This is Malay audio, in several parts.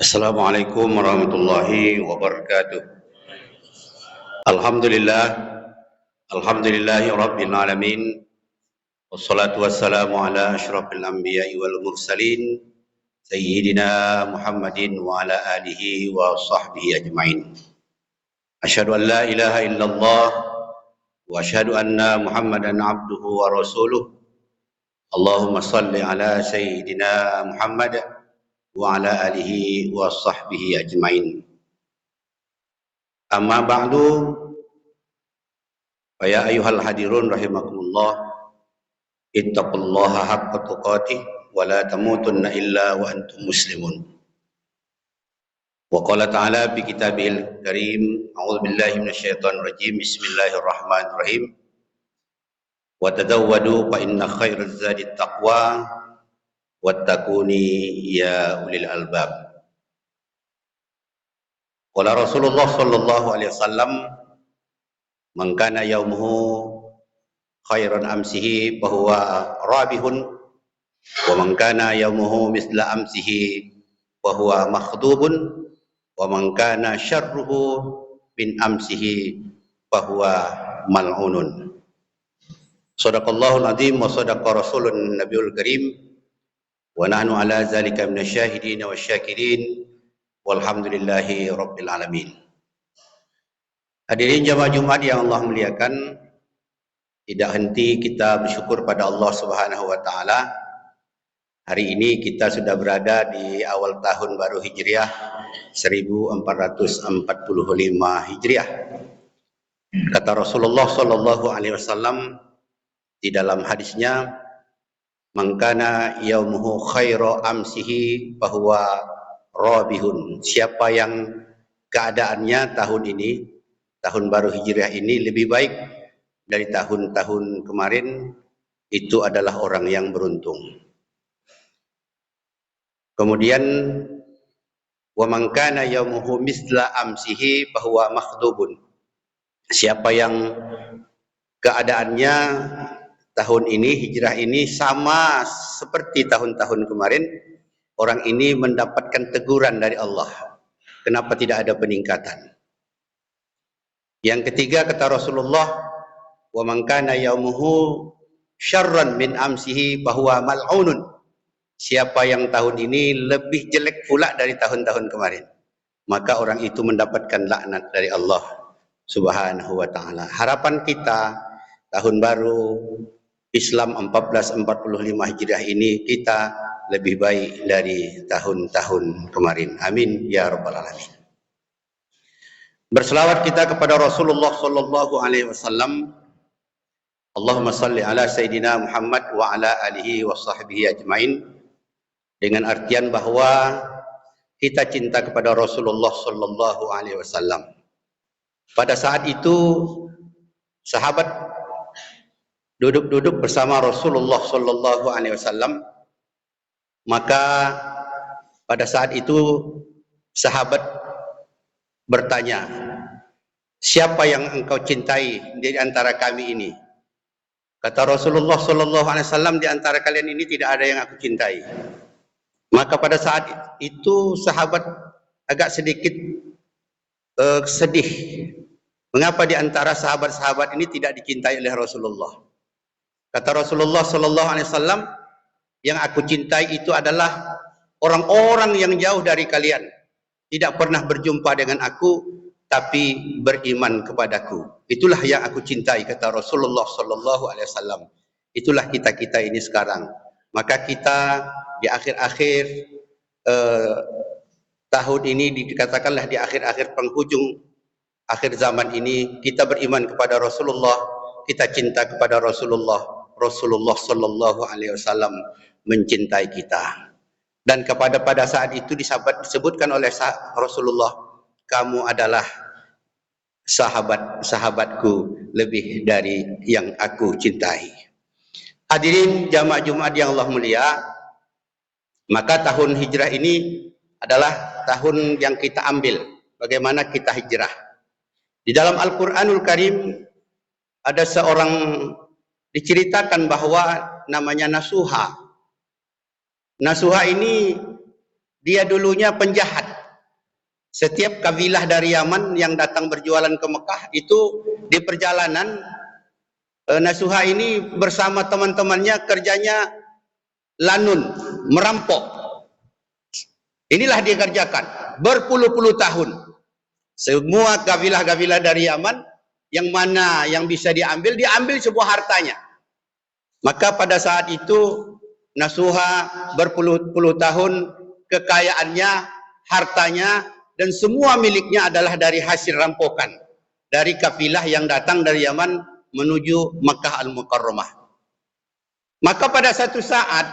Assalamualaikum warahmatullahi wabarakatuh. Alhamdulillah, alhamdulillahi rabbil alamin. Wassalatu wassalamu ala asyrafil anbiya'i wal mursalin sayyidina Muhammadin wa ala alihi wa sahbihi ajmain. Asyhadu an la ilaha illallah wa asyhadu anna Muhammadan abduhu wa rasuluh. Allahumma salli ala sayyidina Muhammad wa ala alihi wa sahbihi ajmain. Amma ba'du, fa ya ayyuhal hadirun rahimakumullah, ittaqullaha haqqa tuqatih wa la tamutunna illa wa antum muslimun. Wa qala ta'ala bi kitabihil karim, a'udzu billahi minasyaitonir rajim, bismillahirrahmanirrahim. Wa tazawwadu fa inna khairaz zadit taqwa wattaquni ya ulil albab. Qala Rasulullah sallallahu alaihi wasallam, man kana yaumuhu khairan amsihi fahuwa rabihun wa man kana yaumuhu misla amsihi fahuwa makhdubun wa man kana syarruhu min amsihi fahuwa mal'unun. Shadaqallahul azim wa shadaqa rasulun nabiyul karim wa nahnu ala zalika minasyahidin wasyakirin walhamdulillahi rabbil alamin. Hadirin jamaah Jumat yang Allah muliakan, tidak henti kita bersyukur pada Allah Subhanahu wa taala. Hari ini kita sudah berada di awal tahun baru Hijriah 1445 Hijriah. Kata Rasulullah sallallahu alaihi wasallam di dalam hadisnya, man kana yaumuhu khairu amsihi fahuwa rabihun. Siapa yang keadaannya tahun ini, tahun baru Hijriah ini lebih baik dari tahun-tahun kemarin, itu adalah orang yang beruntung. Kemudian wa man kana yaumuhu misla amsihi fahuwa makhdubun. Siapa yang keadaannya tahun ini, hijrah ini sama seperti tahun-tahun kemarin, orang ini mendapatkan teguran dari Allah. Kenapa tidak ada peningkatan? Yang ketiga kata Rasulullah, wa man kana yaumuhu syarran min amsihi fahuwa mal'unun. Siapa yang tahun ini lebih jelek pula dari tahun-tahun kemarin, maka orang itu mendapatkan laknat dari Allah Subhanahu wa taala. Harapan kita tahun baru Islam 1445 Hijriah ini kita lebih baik dari tahun-tahun kemarin. Amin ya rabbal alamin. Berselawat kita kepada Rasulullah sallallahu alaihi wasallam. Allahumma salli ala sayyidina Muhammad wa ala alihi wa sahbihi ajmain. Dengan artian bahwa kita cinta kepada Rasulullah sallallahu alaihi wasallam. Pada saat itu sahabat duduk-duduk bersama Rasulullah sallallahu alaihi wasallam, maka pada saat itu sahabat bertanya, siapa yang engkau cintai di antara kami ini? Kata Rasulullah sallallahu alaihi wasallam, di antara kalian ini tidak ada yang aku cintai. Maka pada saat itu sahabat agak sedikit sedih. Mengapa di antara sahabat-sahabat ini tidak dicintai oleh Rasulullah? Kata Rasulullah sallallahu alaihi wasallam, yang aku cintai itu adalah orang-orang yang jauh dari kalian, tidak pernah berjumpa dengan aku, tapi beriman kepadaku. Itulah yang aku cintai, kata Rasulullah sallallahu alaihi wasallam. Itulah kita-kita ini sekarang. Maka kita di akhir-akhir tahun ini, dikatakanlah di akhir-akhir penghujung akhir zaman ini, kita beriman kepada Rasulullah, kita cinta kepada Rasulullah. Rasulullah sallallahu alaihi wasallam mencintai kita. Dan pada saat itu disebutkan oleh Rasulullah, kamu adalah sahabatku lebih dari yang aku cintai. Hadirin jamaah Jumat yang Allah mulia, maka tahun hijrah ini adalah tahun yang kita ambil, bagaimana kita hijrah. Di dalam Al-Quranul Karim ada seorang diceritakan bahwa namanya Nasuha. Nasuha ini dia dulunya penjahat. Setiap kabilah dari Yaman yang datang berjualan ke Mekah itu di perjalanan Nasuha ini bersama teman-temannya kerjanya lanun, merampok. Inilah dia kerjakan berpuluh-puluh tahun. Semua kabilah-kabilah dari Yaman yang mana yang bisa diambil sebuah hartanya. Maka pada saat itu Nasuha berpuluh-puluh tahun kekayaannya, hartanya dan semua miliknya adalah dari hasil rampokan dari kafilah yang datang dari Yaman menuju Makkah Al-Mukarramah. Maka pada satu saat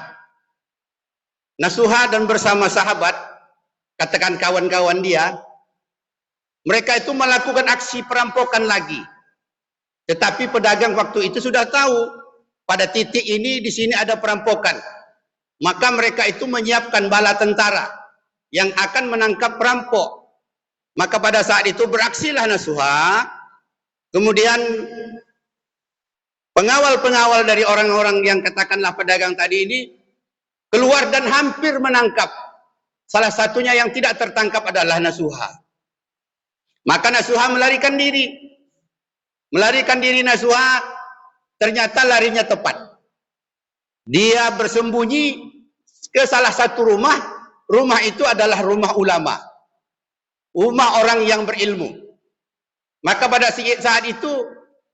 Nasuha dan bersama sahabat, katakan kawan-kawan dia, mereka itu melakukan aksi perampokan lagi. Tetapi pedagang waktu itu sudah tahu pada titik ini di sini ada perampokan. Maka mereka itu menyiapkan bala tentara yang akan menangkap perampok. Maka pada saat itu beraksilah Nasuha. Kemudian pengawal-pengawal dari orang-orang yang katakanlah pedagang tadi ini keluar dan hampir menangkap. Salah satunya yang tidak tertangkap adalah Nasuha. Maka Nasuha melarikan diri. Melarikan diri Nasuha, ternyata larinya tepat. Dia bersembunyi ke salah satu rumah. Rumah itu adalah rumah ulama. Rumah orang yang berilmu. Maka pada saat itu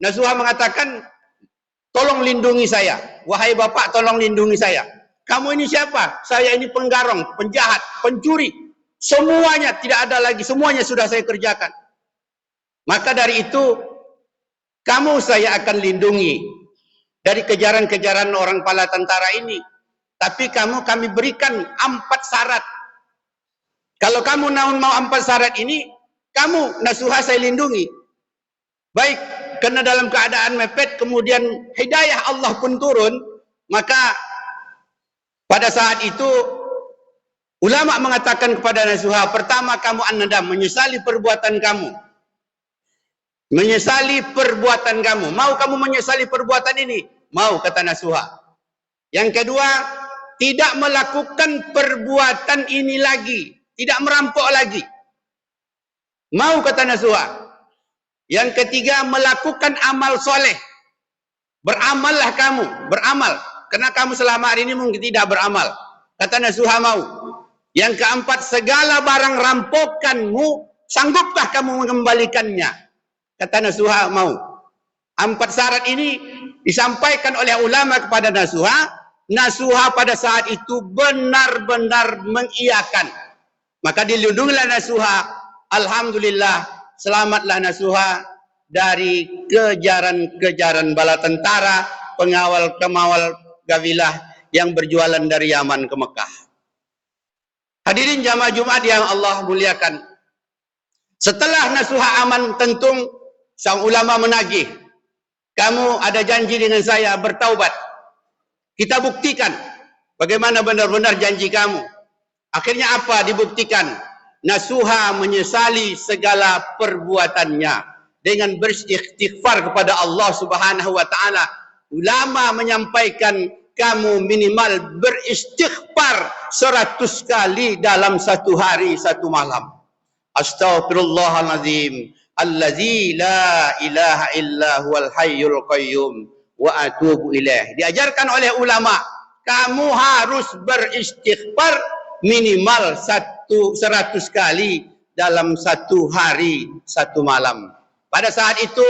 Nasuha mengatakan, tolong lindungi saya. Wahai bapak, tolong lindungi saya. Kamu ini siapa? Saya ini penggarong, penjahat, pencuri. Semuanya tidak ada lagi. Semuanya sudah saya kerjakan. Maka dari itu, kamu saya akan lindungi dari kejaran-kejaran orang pala tentara ini. Tapi kami berikan 4 syarat. Kalau kamu mau 4 syarat ini, kamu Nasuha saya lindungi. Baik, karena dalam keadaan mepet, kemudian hidayah Allah pun turun, maka pada saat itu ulama mengatakan kepada Nasuha, pertama kamu an-nadam, menyesali perbuatan kamu. Menyesali perbuatan kamu. Mau kamu menyesali perbuatan ini? Mau, kata Nasuha. Yang kedua, tidak melakukan perbuatan ini lagi. Tidak merampok lagi. Mau, kata Nasuha. Yang ketiga, melakukan amal soleh. Beramallah kamu. Beramal. Karena kamu selama hari ini mungkin tidak beramal. Kata Nasuha, mau. Yang keempat, segala barang rampokanmu, sanggupkah kamu mengembalikannya? Kata Nasuha, mau. 4 syarat ini disampaikan oleh ulama kepada Nasuha. Nasuha pada saat itu benar-benar mengiyakan. Maka dilindungilah Nasuha. Alhamdulillah, selamatlah Nasuha dari kejaran-kejaran bala tentara, pengawal-kemawal kabilah yang berjualan dari Yaman ke Mekah. Hadirin jamaah Jumat yang Allah muliakan. Setelah Nasuha aman, tentu sang ulama menagih. Kamu ada janji dengan saya bertaubat. Kita buktikan bagaimana benar-benar janji kamu. Akhirnya apa dibuktikan? Nasuha menyesali segala perbuatannya dengan beristighfar kepada Allah Subhanahu wa taala. Ulama menyampaikan kamu minimal beristighfar 100 kali dalam 1 hari 1 malam. Astaghfirullahaladzim. Allazi la ilaha illa huwal hayyul qayyum wa atubu ilaih. Diajarkan oleh ulama, kamu harus beristighfar minimal 100 kali dalam 1 hari 1 malam. Pada saat itu,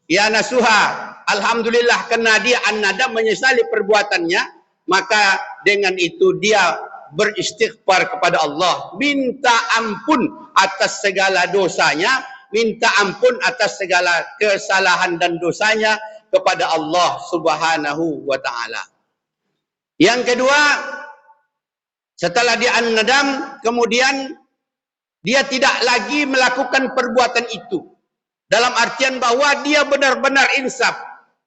ya Nasuha, alhamdulillah karena dia an-nadam menyesali perbuatannya, maka dengan itu dia beristighfar kepada Allah, minta ampun atas segala dosanya, minta ampun atas segala kesalahan dan dosanya kepada Allah Subhanahu wa taala. Yang kedua, setelah dia an-nadam, kemudian dia tidak lagi melakukan perbuatan itu. Dalam artian bahwa dia benar-benar insaf,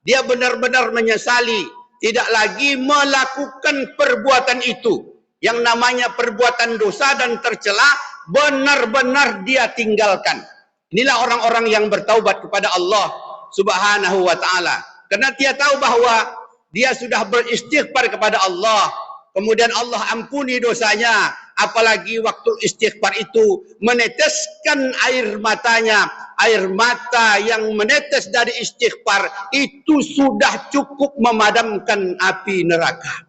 dia benar-benar menyesali, tidak lagi melakukan perbuatan itu. Yang namanya perbuatan dosa dan tercela, benar-benar dia tinggalkan. Inilah orang-orang yang bertaubat kepada Allah Subhanahu wa taala. Karena dia tahu bahwa dia sudah beristighfar kepada Allah, kemudian Allah ampuni dosanya, apalagi waktu istighfar itu meneteskan air matanya, air mata yang menetes dari istighfar itu sudah cukup memadamkan api neraka.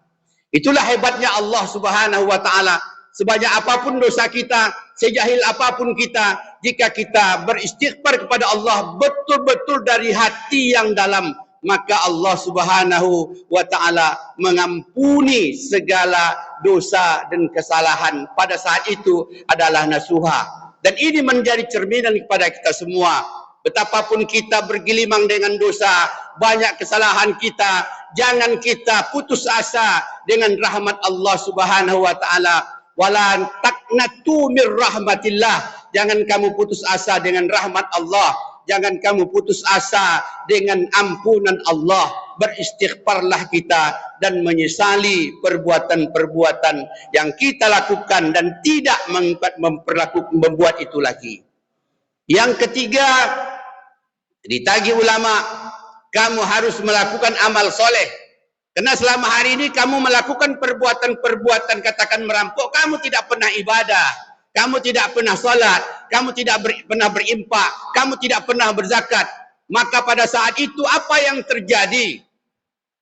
Itulah hebatnya Allah Subhanahu wa taala. Sebanyak apapun dosa kita, sejahil apapun kita, jika kita beristighfar kepada Allah betul-betul dari hati yang dalam, maka Allah Subhanahu wa taala mengampuni segala dosa dan kesalahan. Pada saat itu adalah nasuha. Dan ini menjadi cerminan kepada kita semua. Betapapun kita bergelimang dengan dosa, banyak kesalahan kita, jangan kita putus asa dengan rahmat Allah Subhanahu wa taala. Wala taqnatu mir rahmatillah. Jangan kamu putus asa dengan rahmat Allah. Jangan kamu putus asa dengan ampunan Allah. Beristighfarlah kita dan menyesali perbuatan-perbuatan yang kita lakukan dan tidak membuat itu lagi. Yang ketiga, ditagih ulama, kamu harus melakukan amal soleh. Karena selama hari ini kamu melakukan perbuatan-perbuatan, katakan merampok, kamu tidak pernah ibadah, kamu tidak pernah salat, kamu tidak pernah berimpak, kamu tidak pernah berzakat. Maka pada saat itu apa yang terjadi?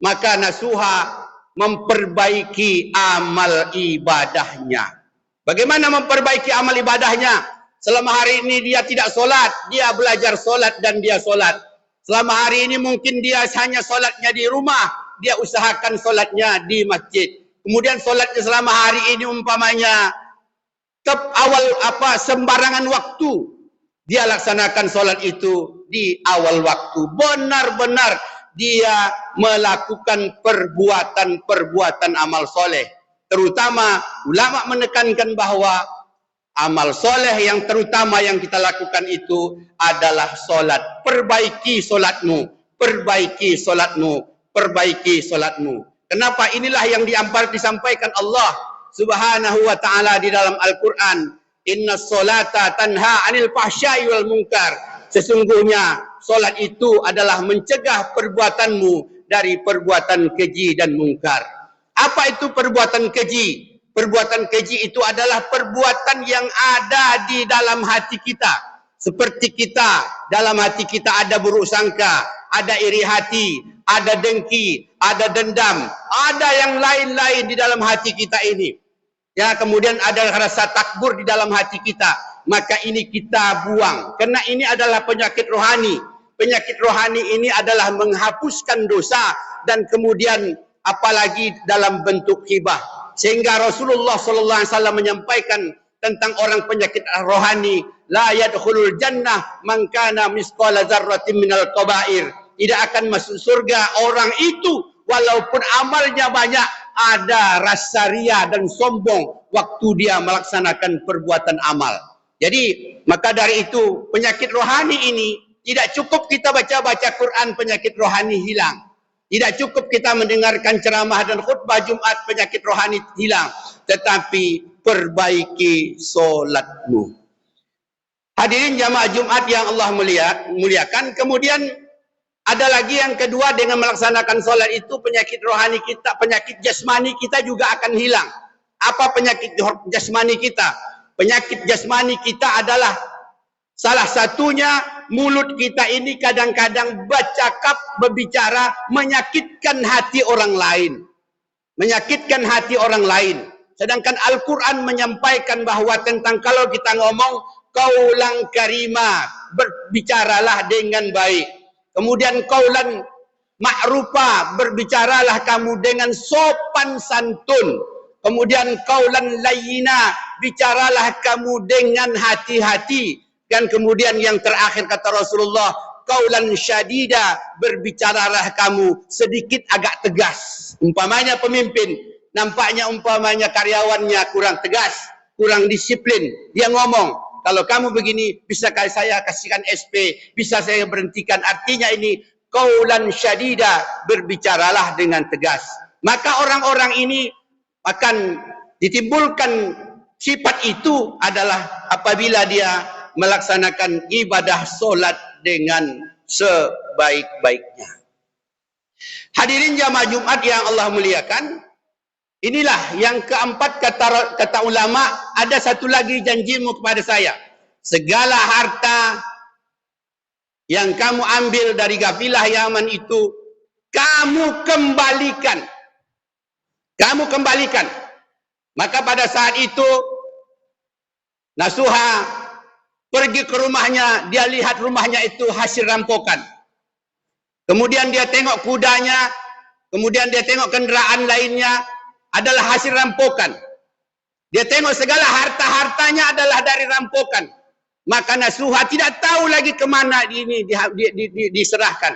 Maka nasuha memperbaiki amal ibadahnya. Bagaimana memperbaiki amal ibadahnya? Selama hari ini dia tidak solat, dia belajar solat dan dia solat. Selama hari ini mungkin dia hanya solatnya di rumah, dia usahakan solatnya di masjid. Kemudian solatnya selama hari ini umpamanya sembarangan waktu, dia laksanakan solat itu di awal waktu. Benar-benar dia melakukan perbuatan-perbuatan amal soleh. Terutama ulama menekankan bahwa amal soleh yang terutama yang kita lakukan itu adalah solat. Perbaiki solatmu, perbaiki solatmu, perbaiki solatmu. Kenapa? Inilah yang disampaikan Allah Subhanahu wa ta'ala di dalam Al-Quran. Inna solata tanha anil fahsyai wal munkar. Sesungguhnya solat itu adalah mencegah perbuatanmu dari perbuatan keji dan mungkar. Apa itu perbuatan keji? Perbuatan keji itu adalah perbuatan yang ada di dalam hati kita. Seperti kita, dalam hati kita ada buruk sangka, ada iri hati, ada dengki, ada dendam, ada yang lain-lain di dalam hati kita ini. Ya, kemudian ada rasa takbur di dalam hati kita. Maka ini kita buang. Karena ini adalah penyakit rohani. Penyakit rohani ini adalah menghapuskan dosa dan kemudian apalagi dalam bentuk hibah. Sehingga Rasulullah SAW menyampaikan tentang orang penyakit rohani, la yadkhulul jannah man kana misqala dzarratin minal qabair. Tidak akan masuk surga orang itu walaupun amalnya banyak, ada rasa ria dan sombong waktu dia melaksanakan perbuatan amal. Jadi maka dari itu penyakit rohani ini tidak cukup kita baca-baca Quran penyakit rohani hilang. Tidak cukup kita mendengarkan ceramah dan khutbah Jumat penyakit rohani hilang. Tetapi perbaiki solatmu. Hadirin jamaah Jumat yang Allah muliakan. Kemudian ada lagi yang kedua, dengan melaksanakan solat itu penyakit rohani kita, penyakit jasmani kita juga akan hilang. Apa penyakit jasmani kita? Penyakit jasmani kita adalah salah satunya mulut kita ini kadang-kadang berbicara menyakitkan hati orang lain. Menyakitkan hati orang lain. Sedangkan Al-Quran menyampaikan bahwa tentang kalau kita ngomong qaulan karima, berbicaralah dengan baik. Kemudian qaulan ma'rufa, berbicaralah kamu dengan sopan santun. Kemudian qaulan layyina, bicaralah kamu dengan hati-hati. Dan kemudian yang terakhir kata Rasulullah, qaulan syadida, berbicaralah kamu sedikit agak tegas. Umpamanya pemimpin, nampaknya umpamanya karyawannya kurang tegas, kurang disiplin. Dia ngomong, kalau kamu begini, bisa saya kasihkan SP, bisa saya berhentikan. Artinya ini qaulan syadida, berbicaralah dengan tegas. Maka orang-orang ini akan ditimbulkan sifat itu adalah apabila dia melaksanakan ibadah solat dengan sebaik-baiknya. Hadirin jamaah Jumat yang Allah muliakan, Inilah yang keempat, kata ulama, ada satu lagi janjimu kepada saya. Segala harta yang kamu ambil dari kafilah Yaman itu, kamu kembalikan. Kamu kembalikan. Maka pada saat itu, Nasuha pergi ke rumahnya, dia lihat rumahnya itu hasil rampokan. Kemudian dia tengok kudanya, kemudian dia tengok kenderaan lainnya, adalah hasil rampokan. Dia tengok segala harta-hartanya adalah dari rampokan. Maka Nasuha tidak tahu lagi kemana ini diserahkan.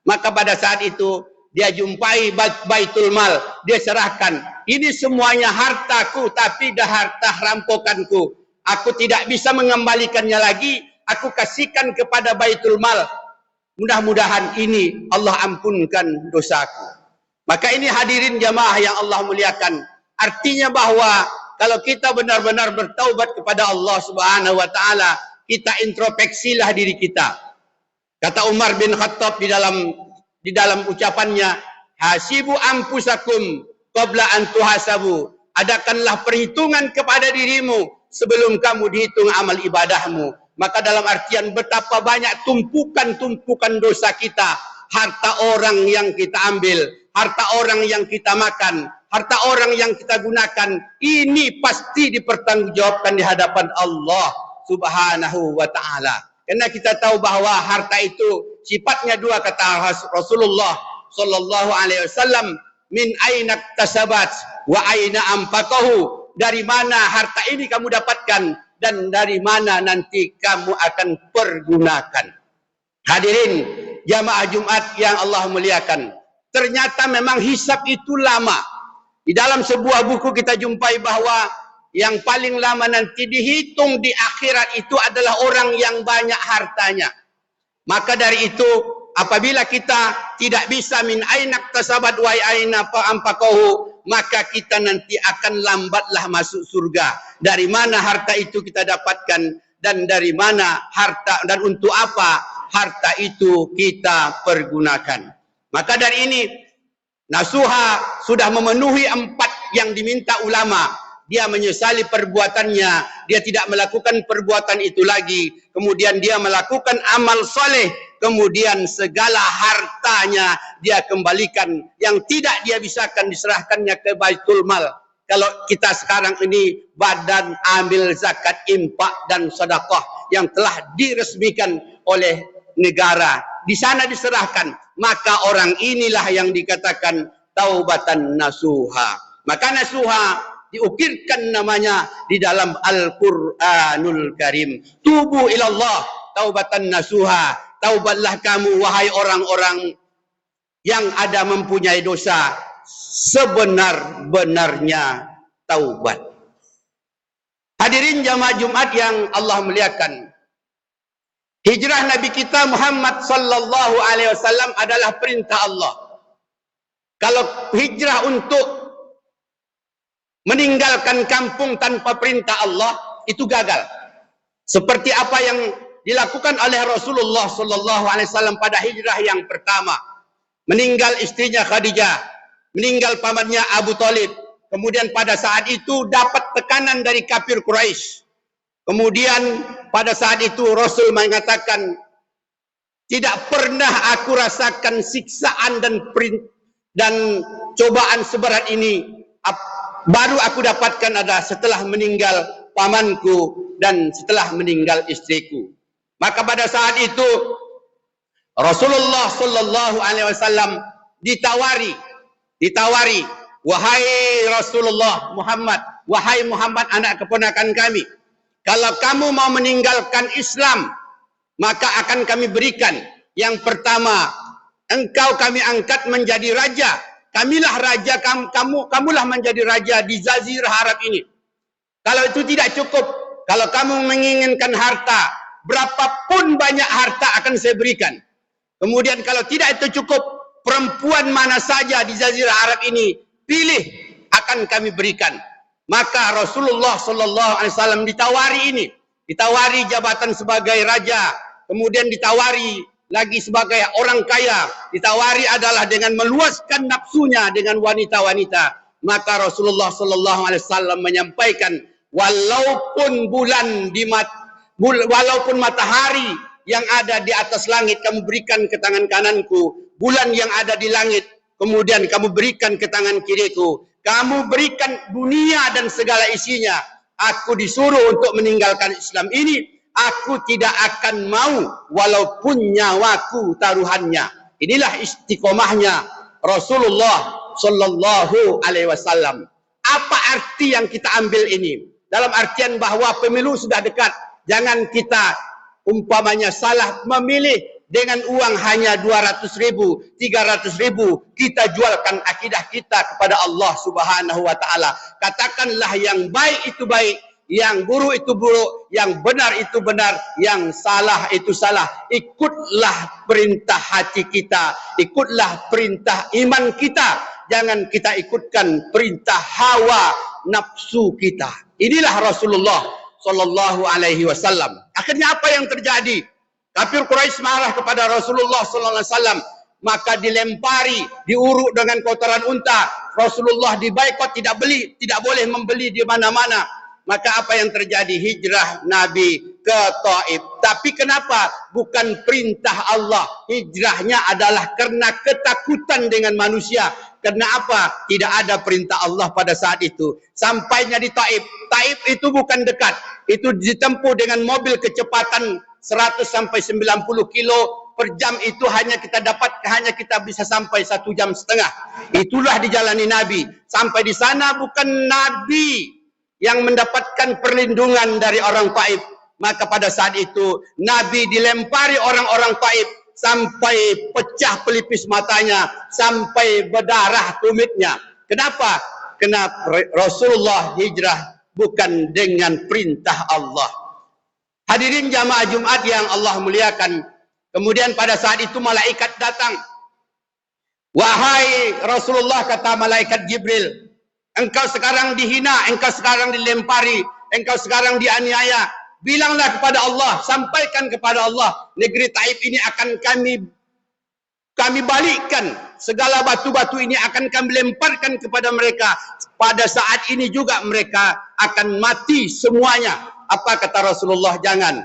Maka pada saat itu dia jumpai Baitul Mal, dia serahkan. Ini semuanya hartaku, tapi dah harta rampokanku. Aku tidak bisa mengembalikannya lagi. Aku kasihkan kepada Baitul Mal. Mudah-mudahan ini Allah ampunkan dosaku. Maka ini hadirin jamaah yang Allah muliakan. Artinya bahwa kalau kita benar-benar bertaubat kepada Allah Subhanahu wa taala, kita introspeksilah diri kita. Kata Umar bin Khattab di dalam ucapannya, hasibu anfusakum qabla an tuhasabu. Adakanlah perhitungan kepada dirimu sebelum kamu dihitung amal ibadahmu. Maka dalam artian betapa banyak tumpukan-tumpukan dosa kita, harta orang yang kita ambil, harta orang yang kita makan, harta orang yang kita gunakan, ini pasti dipertanggungjawabkan di hadapan Allah Subhanahu wa taala. Karena kita tahu bahwa harta itu sifatnya dua, kata Rasulullah sallallahu alaihi wasallam, min aina tasabat wa aina anfaqahu. Dari mana harta ini kamu dapatkan dan dari mana nanti kamu akan pergunakan. Hadirin jamaah Jumat yang Allah muliakan, ternyata memang hisab itu lama. Di dalam sebuah buku kita jumpai bahwa yang paling lama nanti dihitung di akhirat itu adalah orang yang banyak hartanya. Maka dari itu, apabila kita tidak bisa min ainak tasabat wa aina anfaqahu, maka kita nanti akan lambatlah masuk surga. Dari mana harta itu kita dapatkan dan dari mana harta dan untuk apa harta itu kita pergunakan. Maka dari ini Nasuha sudah memenuhi 4 yang diminta ulama. Dia menyesali perbuatannya, dia tidak melakukan perbuatan itu lagi. Kemudian dia melakukan amal soleh, kemudian segala hartanya dia kembalikan. Yang tidak dia bisakan diserahkannya ke Baitul Mal. Kalau kita sekarang ini badan ambil zakat, infak dan sedekah yang telah diresmikan oleh negara, di sana diserahkan. Maka orang inilah yang dikatakan taubatan nasuha. Maka nasuha diukirkan namanya di dalam Al-Quranul Karim. Tubu ilallah taubatan nasuha. Taubatlah kamu wahai orang-orang yang ada mempunyai dosa, sebenar-benarnya taubat. Hadirin jamaah Jumat yang Allah muliakan, hijrah Nabi kita Muhammad sallallahu alaihi wasallam adalah perintah Allah. Kalau hijrah untuk meninggalkan kampung tanpa perintah Allah, itu gagal. Seperti apa yang dilakukan oleh Rasulullah sallallahu alaihi wasallam pada hijrah yang pertama. Meninggal istrinya Khadijah, meninggal pamannya Abu Talib. Kemudian pada saat itu dapat tekanan dari kafir Quraisy. Kemudian pada saat itu Rasul mengatakan, tidak pernah aku rasakan siksaan dan cobaan seberat ini. Baru aku dapatkan ada setelah meninggal pamanku dan setelah meninggal istriku. Maka pada saat itu Rasulullah sallallahu alaihi wasallam ditawari, wahai Rasulullah Muhammad, wahai Muhammad anak keponakan kami, kalau kamu mau meninggalkan Islam, maka akan kami berikan. Yang pertama, engkau kami angkat menjadi raja. Kamilah raja, kamulah menjadi raja di Jazirah Arab ini. Kalau itu tidak cukup, kalau kamu menginginkan harta, berapapun banyak harta akan saya berikan. Kemudian kalau tidak itu cukup, perempuan mana saja di Jazirah Arab ini, pilih, akan kami berikan. Maka Rasulullah sallallahu alaihi wasallam ditawari jabatan sebagai raja, kemudian ditawari lagi sebagai orang kaya, ditawari adalah dengan meluaskan nafsunya dengan wanita-wanita. maka Rasulullah sallallahu alaihi wasallam menyampaikan, walaupun walaupun matahari yang ada di atas langit kamu berikan ke tangan kananku, bulan yang ada di langit kemudian kamu berikan ke tangan kiriku, kamu berikan dunia dan segala isinya, aku disuruh untuk meninggalkan Islam ini, aku tidak akan mau walaupun nyawaku taruhannya. Inilah istiqomahnya Rasulullah sallallahu alaihi wasallam. Apa arti yang kita ambil ini? Dalam artian bahwa pemilu sudah dekat. Jangan kita umpamanya salah memilih dengan uang hanya 200.000, 300.000, kita jualkan akidah kita kepada Allah Subhanahu wa taala. Katakanlah yang baik itu baik, yang buruk itu buruk, yang benar itu benar, yang salah itu salah. Ikutlah perintah hati kita, ikutlah perintah iman kita. Jangan kita ikutkan perintah hawa nafsu kita. Inilah Rasulullah sallallahu alaihi wasallam. Akhirnya apa yang terjadi? Kafir Quraisy marah kepada Rasulullah sallallahu alaihi wasallam, maka dilempari, diuruk dengan kotoran unta. Rasulullah dibaikot, tidak boleh membeli di mana-mana. Maka apa yang terjadi? Hijrah Nabi ke Taif. Tapi kenapa? Bukan perintah Allah. Hijrahnya adalah karena ketakutan dengan manusia. Karena apa? Tidak ada perintah Allah pada saat itu. Sampainya di Taif. Taif itu bukan dekat. Itu ditempuh dengan mobil kecepatan 100 sampai 90 kilo per jam. Itu hanya kita bisa sampai 1,5 jam. Itulah dijalani Nabi. Sampai di sana bukan Nabi yang mendapatkan perlindungan dari orang Taif. Maka pada saat itu Nabi dilempari orang-orang Taif sampai pecah pelipis matanya, sampai berdarah tumitnya. Kenapa? Karena Rasulullah hijrah bukan dengan perintah Allah. Hadirin jamaah Jumat yang Allah muliakan. Kemudian pada saat itu malaikat datang. Wahai Rasulullah, kata malaikat Jibril, engkau sekarang dihina, engkau sekarang dilempari, engkau sekarang dianiaya. Bilanglah kepada Allah, sampaikan kepada Allah, negeri Taif ini akan kami balikkan. Segala batu-batu ini akan kami lemparkan kepada mereka. Pada saat ini juga mereka akan mati semuanya. Apa kata Rasulullah? Jangan.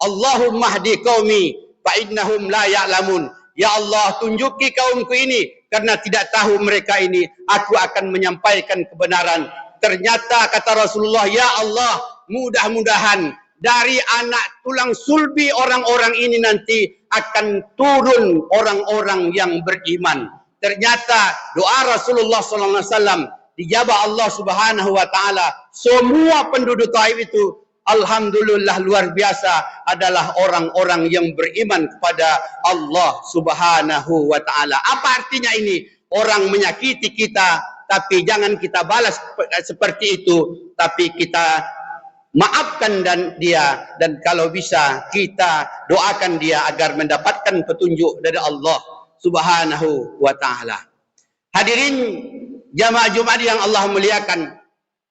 Allahumma hdi qaumi fa innahum la ya'lamun. Ya Allah, tunjuki kaumku ini karena tidak tahu mereka ini. Aku akan menyampaikan kebenaran. Ternyata kata Rasulullah, ya Allah, mudah-mudahan dari anak tulang sulbi orang-orang ini nanti akan turun orang-orang yang beriman. Ternyata doa Rasulullah SAW dijabah Allah Subhanahu wa taala. Semua penduduk Taif itu alhamdulillah luar biasa adalah orang-orang yang beriman kepada Allah Subhanahu wa taala. Apa artinya ini? Orang menyakiti kita tapi jangan kita balas seperti itu, tapi kita maafkan dia, dan kalau bisa kita doakan dia agar mendapatkan petunjuk dari Allah Subhanahu wa taala. Hadirin jamaah Jumat yang Allah muliakan,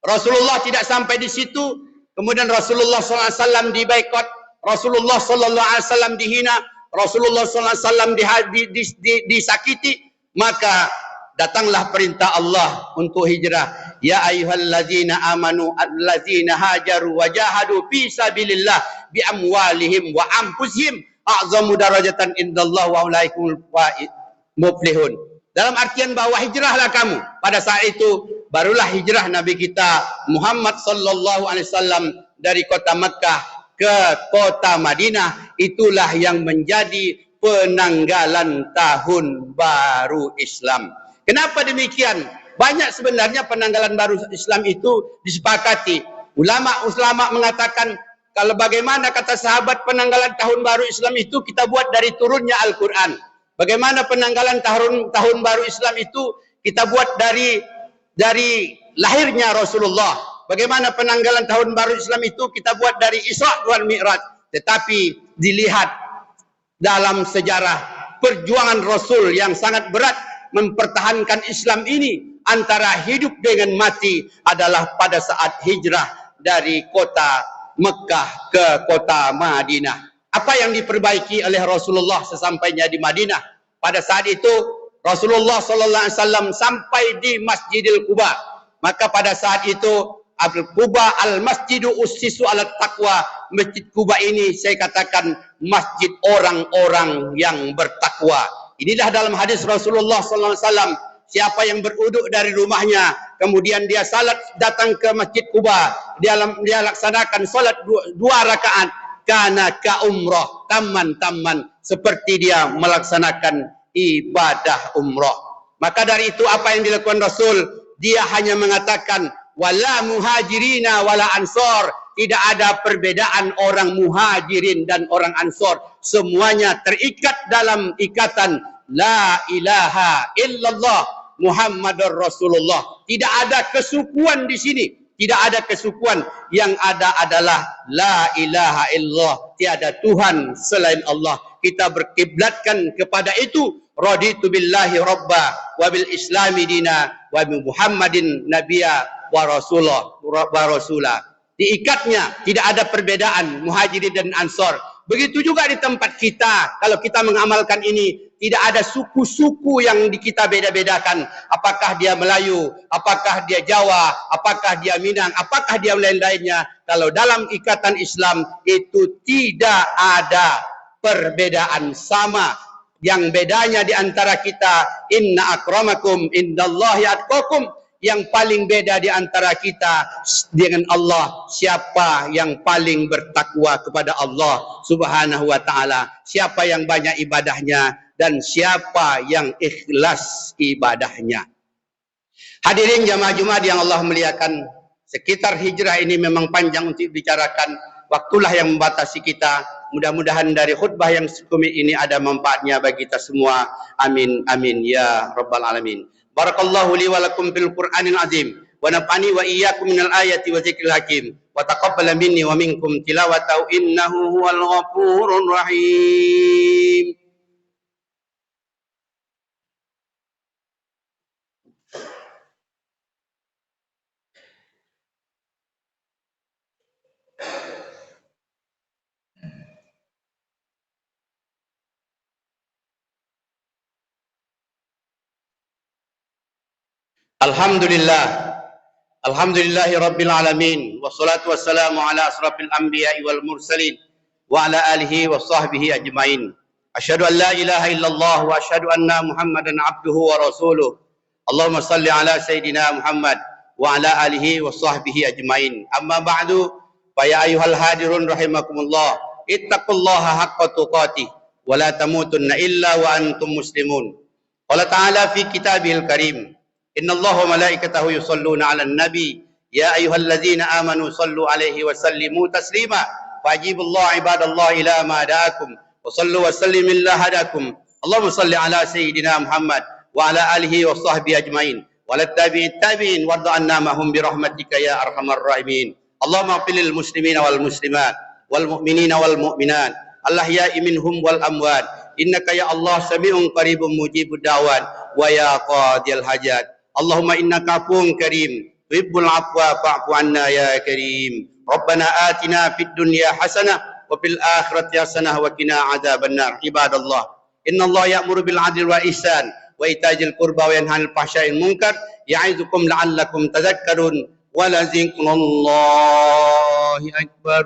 Rasulullah tidak sampai di situ. Kemudian Rasulullah SAW dibaikot, Rasulullah SAW dihina, Rasulullah SAW disakiti. Maka datanglah perintah Allah untuk hijrah. Ya ayyuhallazina amanu allazina hajaru wa jahadu fi sabilillah bi amwalihim wa anfusihim a'zamu darajatan indallah wa ulaikumul muflihun. Dalam artian bahwa hijrahlah kamu. Pada saat itu barulah hijrah Nabi kita Muhammad sallallahu alaihi wasallam dari kota Mekah ke kota Madinah. Itulah yang menjadi penanggalan tahun baru Islam. Kenapa demikian? Banyak sebenarnya penanggalan baru Islam itu disepakati. Ulama mengatakan, kalau bagaimana kata sahabat penanggalan tahun baru Islam itu kita buat dari turunnya Al-Quran. Bagaimana penanggalan tahun baru Islam itu kita buat dari lahirnya Rasulullah. Bagaimana penanggalan tahun baru Islam itu kita buat dari Isra wal Mi'raj. Tetapi dilihat dalam sejarah perjuangan Rasul yang sangat berat mempertahankan Islam ini, antara hidup dengan mati adalah pada saat hijrah dari kota Mekah ke kota Madinah. Apa yang diperbaiki oleh Rasulullah sesampainya di Madinah? Pada saat itu Rasulullah SAW sampai di Masjidil Quba. Maka pada saat itu Quba al-masjidu ussisu ala taqwa. Masjid Quba ini saya katakan masjid orang-orang yang bertakwa. Inilah dalam hadis Rasulullah sallallahu alaihi wasallam, siapa yang beruduk dari rumahnya kemudian dia salat datang ke Masjid Quba, dia laksanakan salat dua rakaat, kana ka umrah tamman seperti dia melaksanakan ibadah umrah. Maka dari itu apa yang dilakukan Rasul? Dia hanya mengatakan wala muhajirina wala ansor. Tidak ada perbedaan orang muhajirin dan orang ansor. Semuanya terikat dalam ikatan la ilaha illallah Muhammadur Rasulullah. Tidak ada kesukuan di sini. Tidak ada kesukuan. Yang ada adalah la ilaha illallah. Tiada Tuhan selain Allah. Kita berkiblatkan kepada itu. Raditu billahi rabba wa bil islami dina wa bi Muhammadin nabiyya wa rasulah. Diikatnya, tidak ada perbedaan muhajirin dan ansor. Begitu juga di tempat kita. Kalau kita mengamalkan ini, tidak ada suku-suku yang kita beda-bedakan. Apakah dia Melayu, apakah dia Jawa, apakah dia Minang, apakah dia lain-lainnya. Kalau dalam ikatan Islam itu tidak ada perbedaan, sama. Yang bedanya di antara kita, inna akramakum indallahi atqakum. Yang paling beda di antara kita dengan Allah, siapa yang paling bertakwa kepada Allah Subhanahu wa taala, siapa yang banyak ibadahnya dan siapa yang ikhlas ibadahnya. Hadirin jamaah Jumat yang Allah muliakan, sekitar hijrah ini memang panjang untuk dibicarakan, waktulah yang membatasi kita. Mudah-mudahan dari khutbah yang sekumit ini ada manfaatnya bagi kita semua. Amin amin ya rabbal alamin. Barakallahu li wa lakum fil Qur'anil azim wa naf'ani wa iyyakum minal ayati wa dzikril hakim wa taqabbal minni wa minkum tilawatahu innahu huwal ghafurur rahim. Alhamdulillah. Alhamdulillahi rabbil alamin. Wassalatu wassalamu ala asrafil anbiya'i wal mursalin wa ala alihi wa sahbihi ajmain. Asyhadu an la ilaha illallah wa asyhadu anna Muhammadan abduhu wa rasuluh. Allahumma salli ala sayyidina Muhammad wa ala alihi wa sahbihi ajmain. Amma ba'du, fa ya ayyuhal hadirun rahimakumullah. Ittaqullaha haqqa tuqatih wa la tamutunna illa wa antum muslimun. Allah Ta'ala fi kitabihil karim. Inna Allah wa malaikatahu yusalluna ala nabi. Ya ayyuhalladzina amanu sallu alaihi wa sallimu taslima. Fajibullah ibadallah ila ma da'akum. Wa sallu wa sallim illa hadakum. Allahumma salli ala sayyidina Muhammad wa ala alihi wa sahbihi ajmain. Wa ala tabi'in warda anna mahum birahmatika ya arhamar rahimin. Allahumma afilil muslimina wal muslimat wal mu'minina wal mu'minat. Al-ahya'i minhum wal amwat. Innaka ya Allah sami'un qaribun mujibud da'wat wa ya qadiyal hajat. Allahumma innaka afuwun karim tuhibbul afwa fa'fu anna ya karim. Rabbana atina fid dunya hasanah wa fil akhirati hasanah wa qina adzabannar. Ibadallah, innallaha ya'muru bil 'adli wal ihsan wa ita'il qurba wa yanha 'anil fahsya'i wal munkar ya'izukum la'allakum tadhakkarun wa la dzikrullahi akbar.